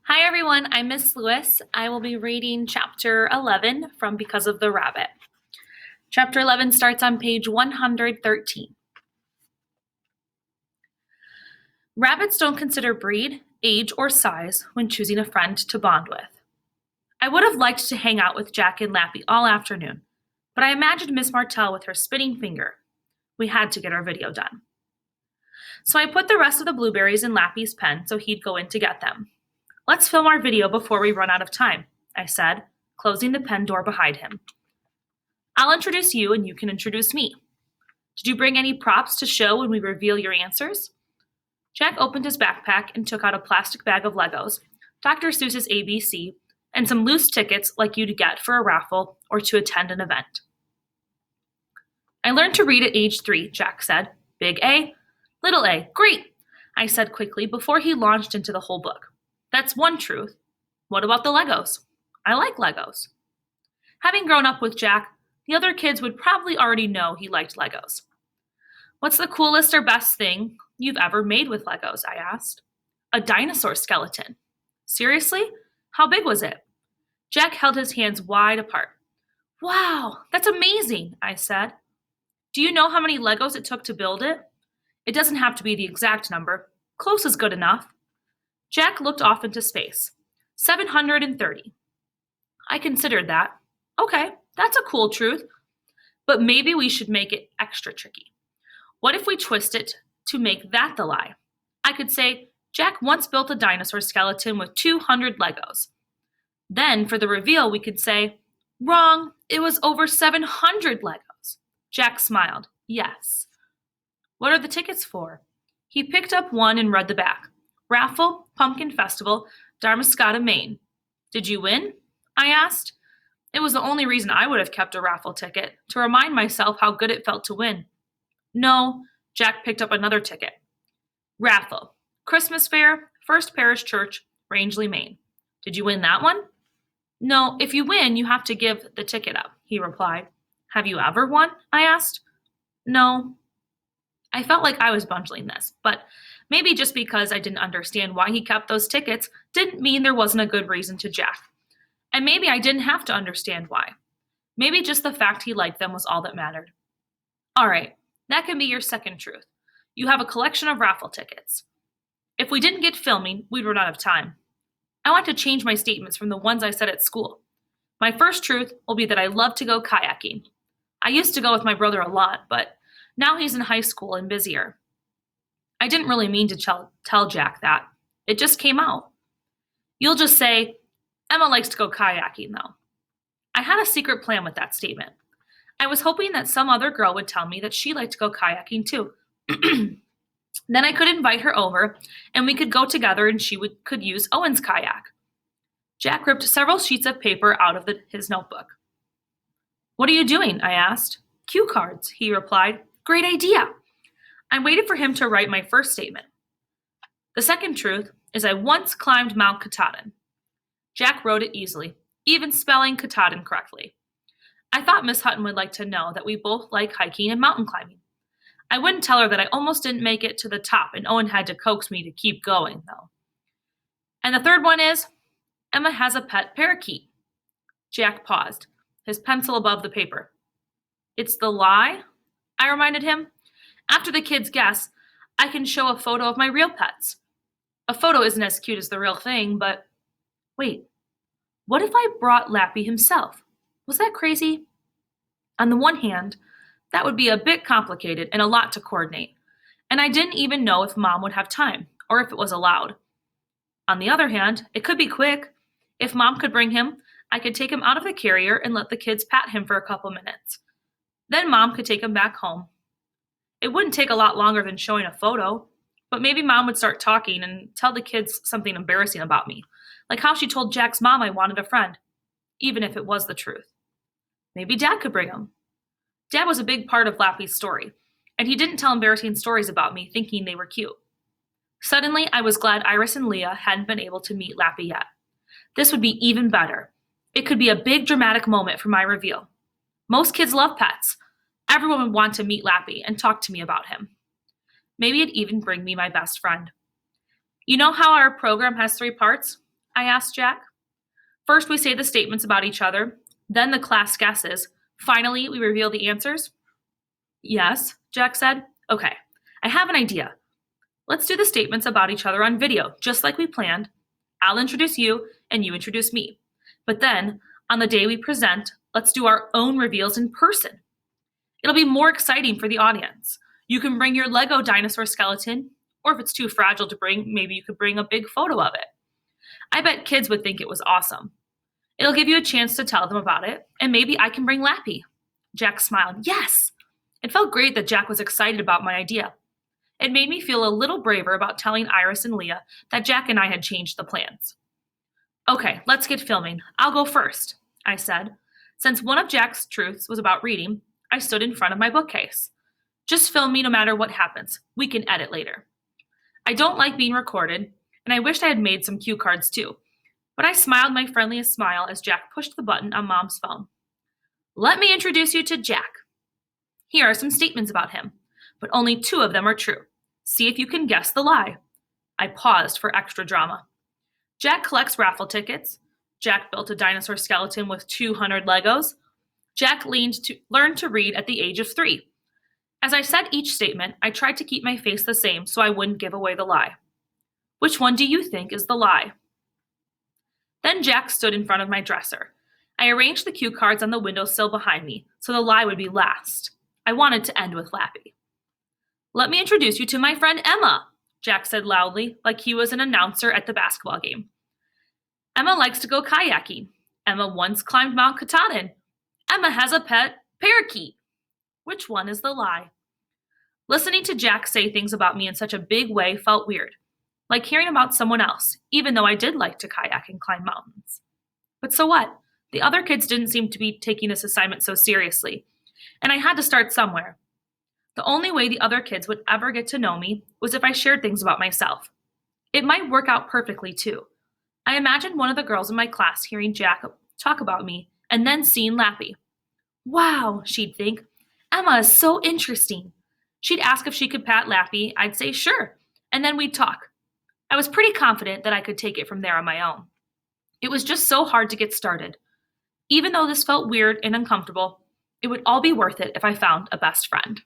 Hi everyone, I'm Miss Lewis. I will be reading chapter 11 from Because of the Rabbit. Chapter 11 starts on page 113. Rabbits don't consider breed, age, or size when choosing a friend to bond with. I would have liked to hang out with Jack and Lappy all afternoon, but I imagined Miss Martell with her spinning finger. We had to get our video done. So I put the rest of the blueberries in Lappy's pen so he'd go in to get them. Let's film our video before we run out of time, I said, closing the pen door behind him. I'll introduce you and you can introduce me. Did you bring any props to show when we reveal your answers? Jack opened his backpack and took out a plastic bag of Legos, Dr. Seuss's ABC, and some loose tickets like you'd get for a raffle or to attend an event. I learned to read at age 3, Jack said. Big A, little a, great, I said quickly before he launched into the whole book. That's one truth. What about the Legos? I like Legos. Having grown up with Jack, the other kids would probably already know he liked Legos. What's the coolest or best thing you've ever made with Legos? I asked. A dinosaur skeleton. Seriously? How big was it? Jack held his hands wide apart. Wow, that's amazing, I said. Do you know how many Legos it took to build it? It doesn't have to be the exact number. Close is good enough. Jack looked off into space. 730. I considered that. Okay, that's a cool truth. But maybe we should make it extra tricky. What if we twist it to make that the lie? I could say, Jack once built a dinosaur skeleton with 200 Legos. Then, for the reveal, we could say, wrong, it was over 700 Legos. Jack smiled. Yes. What are the tickets for? He picked up one and read the back. Raffle, Pumpkin Festival, Dharmascotta, Maine. Did you win? I asked. It was the only reason I would have kept a raffle ticket, to remind myself how good it felt to win. No, Jack picked up another ticket. Raffle, Christmas Fair, First Parish Church, Rangeley, Maine. Did you win that one? No, if you win, you have to give the ticket up, he replied. Have you ever won? I asked. No. I felt like I was bungling this, but maybe just because I didn't understand why he kept those tickets didn't mean there wasn't a good reason to Jack. And maybe I didn't have to understand why. Maybe just the fact he liked them was all that mattered. All right, that can be your second truth. You have a collection of raffle tickets. If we didn't get filming, we'd run out of time. I want to change my statements from the ones I said at school. My first truth will be that I love to go kayaking. I used to go with my brother a lot, but now he's in high school and busier. I didn't really mean to tell Jack that. It just came out. You'll just say, Emma likes to go kayaking, though. I had a secret plan with that statement. I was hoping that some other girl would tell me that she liked to go kayaking, too. Then I could invite her over, and we could go together and she could use Owen's kayak. Jack ripped several sheets of paper out of his notebook. What are you doing? I asked. Cue cards, he replied. Great idea. I waited for him to write my first statement. The second truth is I once climbed Mount Katahdin. Jack wrote it easily, even spelling Katahdin correctly. I thought Miss Hutton would like to know that we both like hiking and mountain climbing. I wouldn't tell her that I almost didn't make it to the top and Owen had to coax me to keep going, though. And the third one is, Emma has a pet parakeet. Jack paused, his pencil above the paper. It's the lie? I reminded him. After the kids guess, I can show a photo of my real pets. A photo isn't as cute as the real thing, but wait, what if I brought Lappy himself? Was that crazy? On the one hand, that would be a bit complicated and a lot to coordinate, and I didn't even know if Mom would have time, or if it was allowed. On the other hand, it could be quick. If Mom could bring him, I could take him out of the carrier and let the kids pat him for a couple minutes. Then Mom could take him back home. It wouldn't take a lot longer than showing a photo, but maybe Mom would start talking and tell the kids something embarrassing about me, like how she told Jack's mom I wanted a friend, even if it was the truth. Maybe Dad could bring him. Dad was a big part of Lappy's story, and he didn't tell embarrassing stories about me thinking they were cute. Suddenly, I was glad Iris and Leah hadn't been able to meet Lappy yet. This would be even better. It could be a big dramatic moment for my reveal. Most kids love pets. Everyone would want to meet Lappy and talk to me about him. Maybe it'd even bring me my best friend. You know how our program has 3 parts? I asked Jack. First, we say the statements about each other, then the class guesses. Finally, we reveal the answers. Yes, Jack said. Okay, I have an idea. Let's do the statements about each other on video, just like we planned. I'll introduce you, and you introduce me. But then, on the day we present, let's do our own reveals in person. It'll be more exciting for the audience. You can bring your Lego dinosaur skeleton, or if it's too fragile to bring, maybe you could bring a big photo of it. I bet kids would think it was awesome. It'll give you a chance to tell them about it, and maybe I can bring Lappy. Jack smiled. Yes! It felt great that Jack was excited about my idea. It made me feel a little braver about telling Iris and Leah that Jack and I had changed the plans. Okay, let's get filming. I'll go first, I said. Since one of Jack's truths was about reading, I stood in front of my bookcase. Just film me no matter what happens. We can edit later. I don't like being recorded, and I wished I had made some cue cards too, but I smiled my friendliest smile as Jack pushed the button on Mom's phone. Let me introduce you to Jack. Here are some statements about him, but only 2 of them are true. See if you can guess the lie. I paused for extra drama. Jack collects raffle tickets. Jack built a dinosaur skeleton with 200 Legos. Jack learned to read at the age of 3. As I said each statement, I tried to keep my face the same so I wouldn't give away the lie. Which one do you think is the lie? Then Jack stood in front of my dresser. I arranged the cue cards on the windowsill behind me so the lie would be last. I wanted to end with Lappy. Let me introduce you to my friend Emma, Jack said loudly, like he was an announcer at the basketball game. Emma likes to go kayaking. Emma once climbed Mount Katahdin. Emma has a pet parakeet. Which one is the lie? Listening to Jack say things about me in such a big way felt weird, like hearing about someone else, even though I did like to kayak and climb mountains. But so what? The other kids didn't seem to be taking this assignment so seriously, and I had to start somewhere. The only way the other kids would ever get to know me was if I shared things about myself. It might work out perfectly, too. I imagined one of the girls in my class hearing Jack talk about me and then seeing Lappy. Wow, she'd think. Emma is so interesting. She'd ask if she could pat Lappy. I'd say sure, and then we'd talk. I was pretty confident that I could take it from there on my own. It was just so hard to get started. Even though this felt weird and uncomfortable, it would all be worth it if I found a best friend.